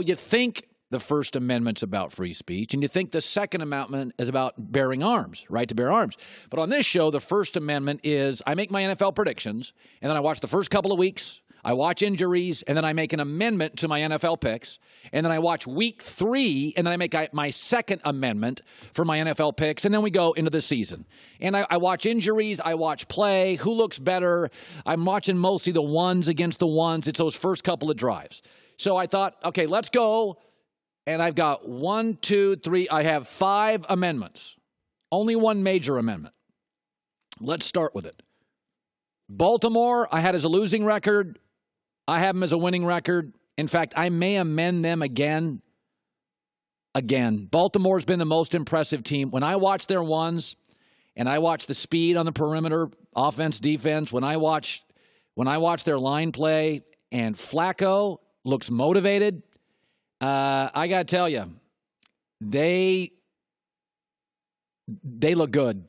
You think the First Amendment's about free speech, and you think the Second Amendment is about bearing arms, right to bear arms. But on this show, the First Amendment is I make my NFL predictions, and then I watch the first couple of weeks, I watch injuries, and then I make an amendment to my NFL picks, and then I watch week 3, and then I make my second amendment for my NFL picks, and then we go into the season. And I watch injuries, I watch play, who looks better. I'm watching mostly the ones against the ones. It's those first couple of drives. So I thought, okay, let's go. And I've got 1, 2, 3. I have 5 amendments. Only one major amendment. Let's start with it. Baltimore, I had as a losing record. I have them as a winning record. In fact, I may amend them again. Baltimore's been the most impressive team. When I watch their ones, and I watch the speed on the perimeter, offense, defense, when I watch their line play, and Flacco looks motivated, I got to tell you, they look good.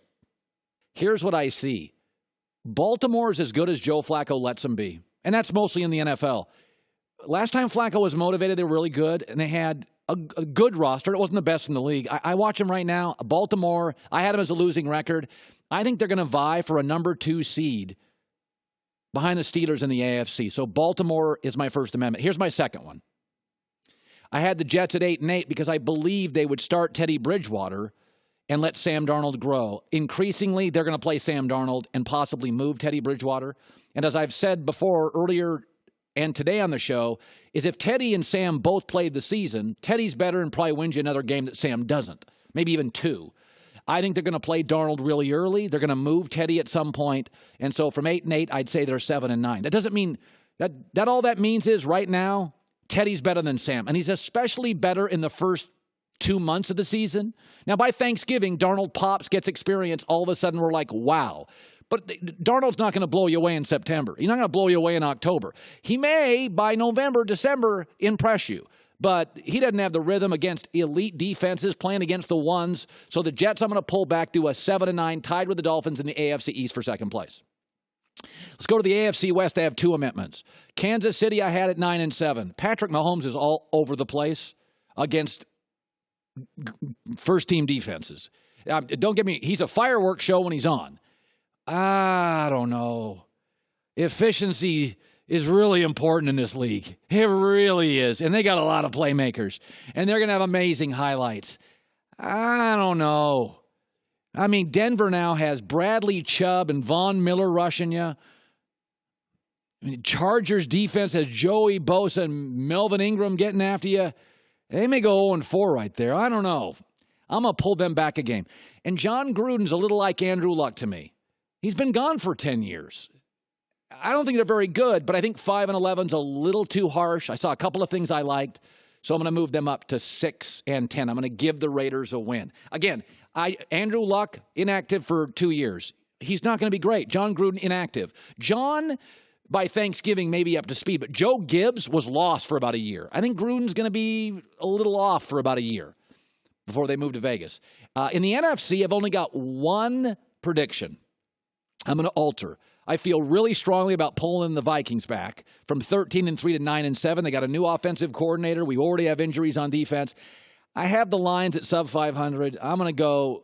Here's what I see. Baltimore's as good as Joe Flacco lets them be, and that's mostly in the NFL. Last time Flacco was motivated, they were really good, and they had a good roster. It wasn't the best in the league. I watch them right now. Baltimore, I had them as a losing record. I think they're going to vie for a number 2 seed behind the Steelers in the AFC. So Baltimore is my First Amendment. Here's my second one. I had the Jets at 8-8 because I believed they would start Teddy Bridgewater and let Sam Darnold grow. Increasingly, they're going to play Sam Darnold and possibly move Teddy Bridgewater. And as I've said before, earlier and today on the show, is if Teddy and Sam both played the season, Teddy's better and probably wins you another game that Sam doesn't, maybe even 2. I think they're going to play Darnold really early. They're going to move Teddy at some point. And so from 8-8, I'd say they're 7-9. That doesn't mean that all that means is right now, Teddy's better than Sam. And he's especially better in the first 2 months of the season. Now, by Thanksgiving, Darnold pops, gets experience. All of a sudden, we're like, wow. But Darnold's not going to blow you away in September. He's not going to blow you away in October. He may, by November, December, impress you. But he doesn't have the rhythm against elite defenses playing against the ones. So the Jets, I'm going to pull back to a 7-9, tied with the Dolphins in the AFC East for second place. Let's go to the AFC West. I have 2 amendments. Kansas City, I had at 9-7. Patrick Mahomes is all over the place against first-team defenses. Don't get me, he's a fireworks show when he's on. I don't know. Efficiency is really important in this league. It really is. And they got a lot of playmakers. And they're going to have amazing highlights. I don't know. I mean, Denver now has Bradley Chubb and Von Miller rushing you. I mean, Chargers defense has Joey Bosa and Melvin Ingram getting after you. They may go 0-4 right there. I don't know. I'm going to pull them back a game. And John Gruden's a little like Andrew Luck to me. He's been gone for 10 years. I don't think they're very good, but I think 5-11's a little too harsh. I saw a couple of things I liked, so I'm going to move them up to 6-10. I'm going to give the Raiders a win. Again, Andrew Luck, inactive for 2 years. He's not going to be great. John Gruden, inactive. John, by Thanksgiving, may be up to speed, but Joe Gibbs was lost for about a year. I think Gruden's going to be a little off for about a year before they move to Vegas. In the NFC, I've only got one prediction. I'm going to alter. I feel really strongly about pulling the Vikings back from 13-3 to 9-7. They got a new offensive coordinator. We already have injuries on defense. I have the Lions at sub 500. I'm going to go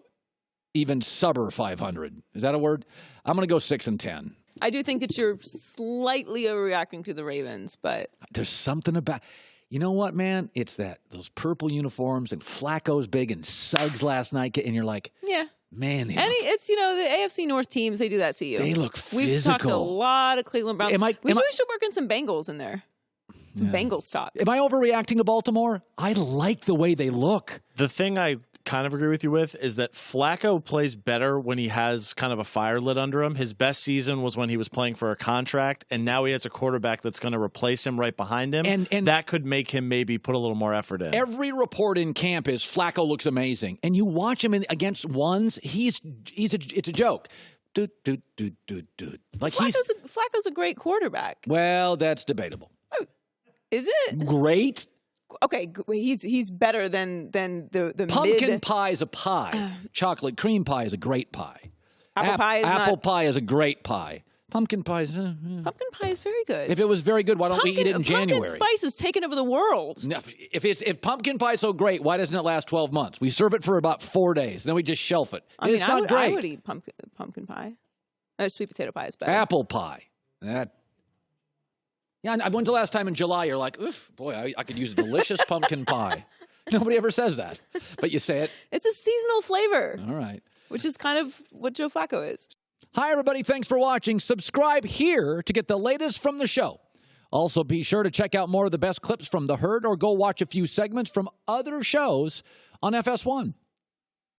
even subber 500. Is that a word? I'm going to go 6-10. I do think that you're slightly overreacting to the Ravens, but there's something about, you know what, man? It's those purple uniforms and Flacco's big and Suggs last night, and you're like, yeah. Man, it's, the AFC North teams, they do that to you. They look physical. We've talked a lot of Cleveland Browns. We should work in some Bengals in there. Some Bengals stock. Am I overreacting to Baltimore? I like the way they look. The thing I kind of agree with you with is that Flacco plays better when he has kind of a fire lit under him. His best season was when he was playing for a contract, and now he has a quarterback that's going to replace him right behind him. And that could make him maybe put a little more effort in. Every report in camp is Flacco looks amazing, and you watch him against ones, it's a joke. Like Flacco's a great quarterback. Well, that's debatable. Oh, is it great? Okay, he's better than the pumpkin pie is a pie. Chocolate cream pie is a great pie. Apple pie is apple pie is a great pie. Pumpkin pie. Pumpkin pie is very good. If it was very good, why don't we eat it in January? Pumpkin spice has taken over the world. No, if pumpkin pie is so great, why doesn't it last 12 months? We serve it for about 4 days, then we just shelf it. It's not great. I would eat pumpkin pie. Sweet potato pie is better. Apple pie. Yeah, when's the last time in July you're like, oof, boy, I could use a delicious pumpkin pie. Nobody ever says that, but you say it. It's a seasonal flavor. All right. Which is kind of what Joe Flacco is. Hi, everybody. Thanks for watching. Subscribe here to get the latest from the show. Also, be sure to check out more of the best clips from The Herd or go watch a few segments from other shows on FS1.